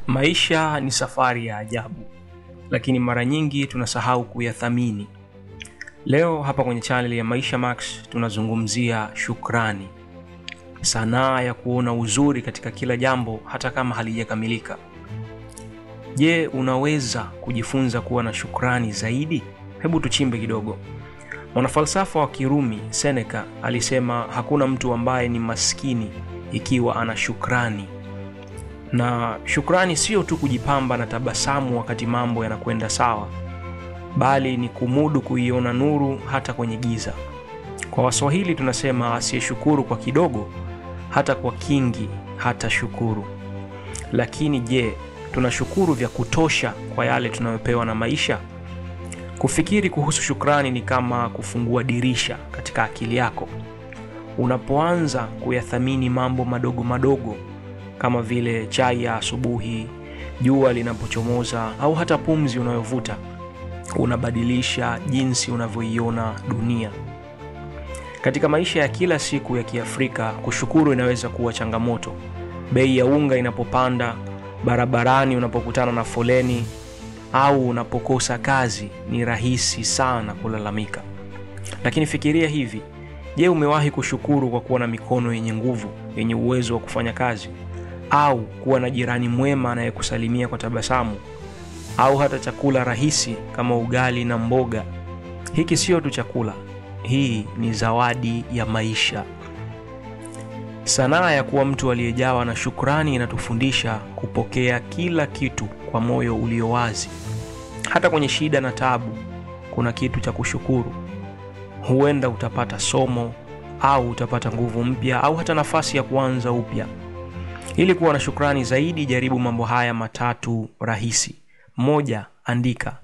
Maisha ni safari ya ajabu, lakini mara nyingi tunasahau kuyathamini. Leo hapa kwenye channel ya Maisha Max tunazungumzia shukrani. Sanaa ya kuona uzuri katika kila jambo hata kama halijakamilika. Je, unaweza kujifunza kuwa na shukrani zaidi? Hebu tuchimbe kidogo. Mwanafalsafa wa Kirumi Seneca alisema hakuna mtu ambaye ni maskini ikiwa ana shukrani. Na shukrani sio tu kujipamba na tabasamu wakati mambo yanakwenda sawa, bali ni kumudu kuiona nuru hata kwenye giza. Kwa Waswahili tunasema asiyeshukuru kwa kidogo, hata kwa kingi hata shukuru. Lakini je, tunashukuru vya kutosha kwa yale tunayopewa na maisha? Kufikiri kuhusu shukrani ni kama kufungua dirisha katika akili yako. Unapoanza kuyathamini mambo madogo madogo kama vile chai ya asubuhi, jua linapochomoza au hata pumzi unayovuta, unabadilisha jinsi unavyoiona dunia. Katika maisha ya kila siku ya Kiafrika, kushukuru inaweza kuwa changamoto. Bei ya unga inapopanda, barabarani unapokutana na foleni, au unapokosa kazi, ni rahisi sana kulalamika. Lakini fikiria hivi, je, umewahi kushukuru kwa kuwa na mikono yenye nguvu, yenye uwezo wa kufanya kazi? Au kuwa na jirani mwema anayekusalimia kwa tabasamu? Au hata chakula rahisi kama ugali na mboga? Hiki sio tu chakula, hii ni zawadi ya maisha. Sanaa ya kuwa mtu aliyejawa na shukrani inatufundisha kupokea kila kitu kwa moyo ulio wazi. Hata kwenye shida na taabu kuna kitu cha kushukuru. Huenda utapata somo, au utapata nguvu mpya, au hata nafasi ya kuanza upya. Ili kuwa na shukrani zaidi, jaribu mambo haya matatu rahisi. 1, andika.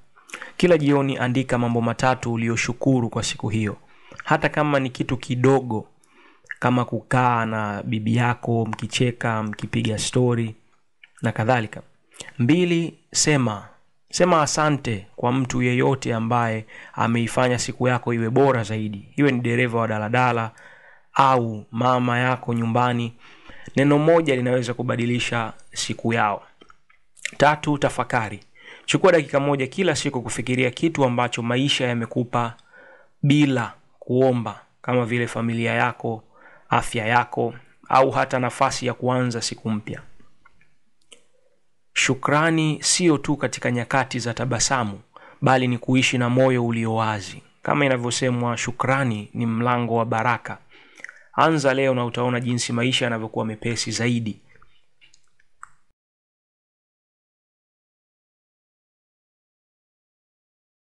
Kila jioni andika mambo matatu uliyoshukuru kwa siku hiyo. Hata kama ni kitu kidogo, kama kukaa na bibi yako mkicheka, mkipiga story na kadhalika. 2, sema asante kwa mtu yeyote ambaye ameifanya siku yako iwe bora zaidi. Iwe ni dereva wa daladala au mama yako nyumbani. Neno moja linaweza kubadilisha siku yao. 3, tafakari. Chukua dakika moja kila siku kufikiria kitu ambacho maisha yamekupa bila kuomba, kama vile familia yako, afya yako, au hata nafasi ya kuanza siku mpya. Shukrani sio tu katika nyakati za tabasamu, bali ni kuishi na moyo ulio wazi. Kama inavyosemwa, shukrani ni mlango wa baraka. Anza leo na utaona jinsi maisha yanavyokuwa mepesi zaidi.